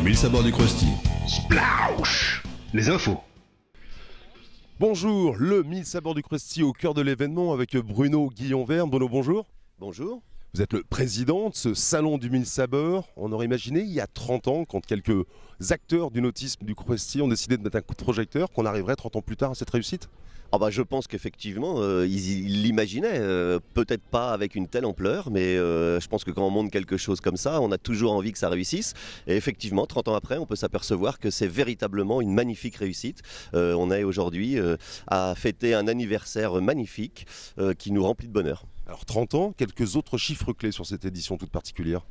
Mille sabords du Krusty. Splaush. Les infos. Bonjour, le 1000 sabords du Krusty au cœur de l'événement avec Bruno Guillon-Verne. Bruno, bonjour. Bonjour. Vous êtes le président de ce salon du 1000 sabords. On aurait imaginé il y a 30 ans, quand quelques acteurs du nautisme du Krusty ont décidé de mettre un coup de projecteur, qu'on arriverait 30 ans plus tard à cette réussite. Je pense qu'effectivement, ils l'imaginaient, peut-être pas avec une telle ampleur, mais je pense que quand on monte quelque chose comme ça, on a toujours envie que ça réussisse. Et effectivement, 30 ans après, on peut s'apercevoir que c'est véritablement une magnifique réussite. On est aujourd'hui à fêter un anniversaire magnifique qui nous remplit de bonheur. Alors 30 ans, quelques autres chiffres clés sur cette édition toute particulière.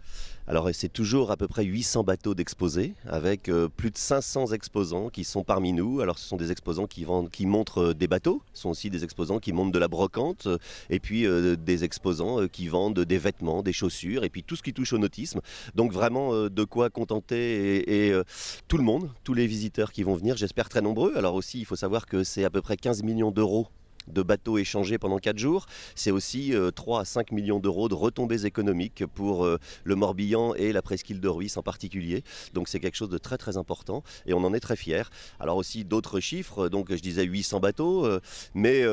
Alors c'est toujours à peu près 800 bateaux d'exposés, avec plus de 500 exposants qui sont parmi nous. Alors ce sont des exposants qui montrent des bateaux, ce sont aussi des exposants qui montrent de la brocante, et puis des exposants qui vendent des vêtements, des chaussures, et puis tout ce qui touche au nautisme. Donc vraiment de quoi contenter et tout le monde, tous les visiteurs qui vont venir, j'espère très nombreux. Alors aussi il faut savoir que c'est à peu près 15 millions d'euros de bateaux échangés pendant 4 jours. C'est aussi 3 à 5 millions d'euros de retombées économiques pour le Morbihan et la presqu'île de Rhuys en particulier. Donc c'est quelque chose de très très important et on en est très fiers. Alors aussi d'autres chiffres, donc je disais 800 bateaux, mais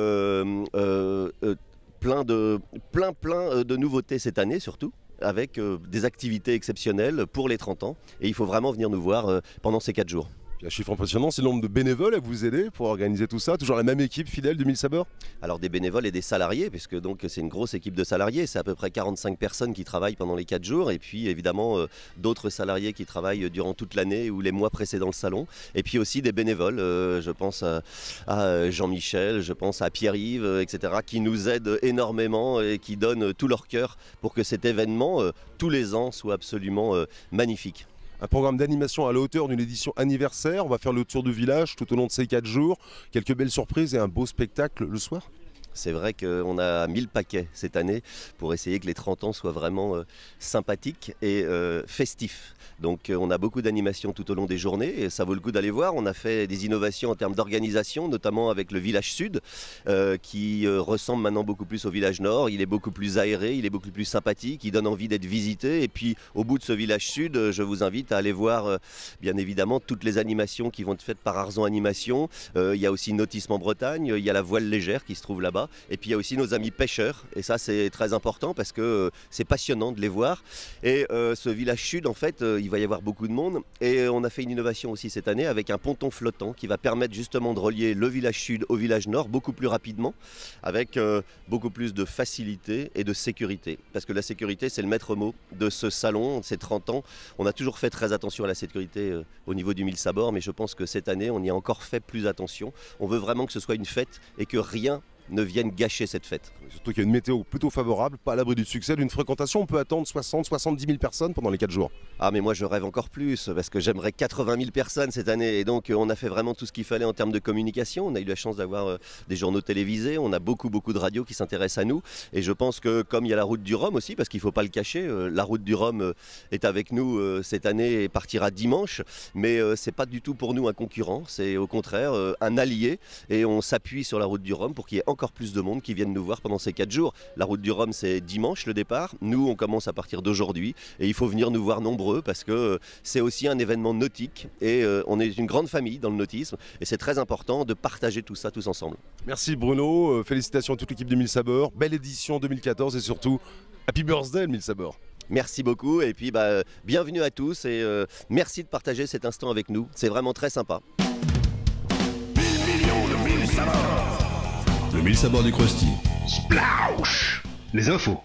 plein de nouveautés cette année surtout, avec des activités exceptionnelles pour les 30 ans. Et il faut vraiment venir nous voir pendant ces 4 jours. Un chiffre impressionnant, c'est le nombre de bénévoles à vous aider pour organiser tout ça. Toujours la même équipe fidèle du 1000 sabords. Alors des bénévoles et des salariés, puisque donc c'est une grosse équipe de salariés. C'est à peu près 45 personnes qui travaillent pendant les 4 jours. Et puis évidemment d'autres salariés qui travaillent durant toute l'année ou les mois précédant le salon. Et puis aussi des bénévoles, je pense à Jean-Michel, je pense à Pierre-Yves, etc. qui nous aident énormément et qui donnent tout leur cœur pour que cet événement, tous les ans, soit absolument magnifique. Un programme d'animation à la hauteur d'une édition anniversaire. On va faire le tour du village tout au long de ces 4 jours. Quelques belles surprises et un beau spectacle le soir. C'est vrai qu'on a 1000 paquets cette année pour essayer que les 30 ans soient vraiment sympathiques et festifs. Donc on a beaucoup d'animations tout au long des journées et ça vaut le coup d'aller voir. On a fait des innovations en termes d'organisation, notamment avec le village sud qui ressemble maintenant beaucoup plus au village nord. Il est beaucoup plus aéré, il est beaucoup plus sympathique, il donne envie d'être visité. Et puis au bout de ce village sud, je vous invite à aller voir bien évidemment toutes les animations qui vont être faites par Arzon Animation. Il y a aussi Nautisme en Bretagne, il y a la voile légère qui se trouve là-bas. Et puis il y a aussi nos amis pêcheurs, et ça c'est très important parce que c'est passionnant de les voir. Et ce village sud, en fait, il va y avoir beaucoup de monde. Et on a fait une innovation aussi cette année avec un ponton flottant qui va permettre justement de relier le village sud au village nord beaucoup plus rapidement, avec beaucoup plus de facilité et de sécurité. Parce que la sécurité, c'est le maître mot de ce salon, ces 30 ans. On a toujours fait très attention à la sécurité au niveau du 1000 sabords, mais je pense que cette année, on y a encore fait plus attention. On veut vraiment que ce soit une fête et que rien ne viennent gâcher cette fête. Surtout qu'il y a une météo plutôt favorable, pas à l'abri du succès d'une fréquentation. On peut attendre 60-70 000 personnes pendant les 4 jours. Ah mais moi je rêve encore plus parce que j'aimerais 80 000 personnes cette année et donc on a fait vraiment tout ce qu'il fallait en termes de communication. On a eu la chance d'avoir des journaux télévisés, on a beaucoup de radios qui s'intéressent à nous et je pense que comme il y a la route du Rhum aussi, parce qu'il ne faut pas le cacher, la route du Rhum est avec nous cette année et partira dimanche, mais c'est pas du tout pour nous un concurrent, c'est au contraire un allié et on s'appuie sur la route du Rhum pour qu'il y ait encore plus de monde qui viennent nous voir pendant ces 4 jours. La route du Rhum c'est dimanche le départ, nous on commence à partir d'aujourd'hui et il faut venir nous voir nombreux parce que c'est aussi un événement nautique et on est une grande famille dans le nautisme et c'est très important de partager tout ça tous ensemble. Merci Bruno, félicitations à toute l'équipe de 1000 sabords, belle édition 2014 et surtout Happy Birthday 1000 sabords. Merci beaucoup et puis bienvenue à tous et merci de partager cet instant avec nous, c'est vraiment très sympa. 1000 millions de 1000 sabords. Le 1000 sabords du Krusty. Splaush. Les infos.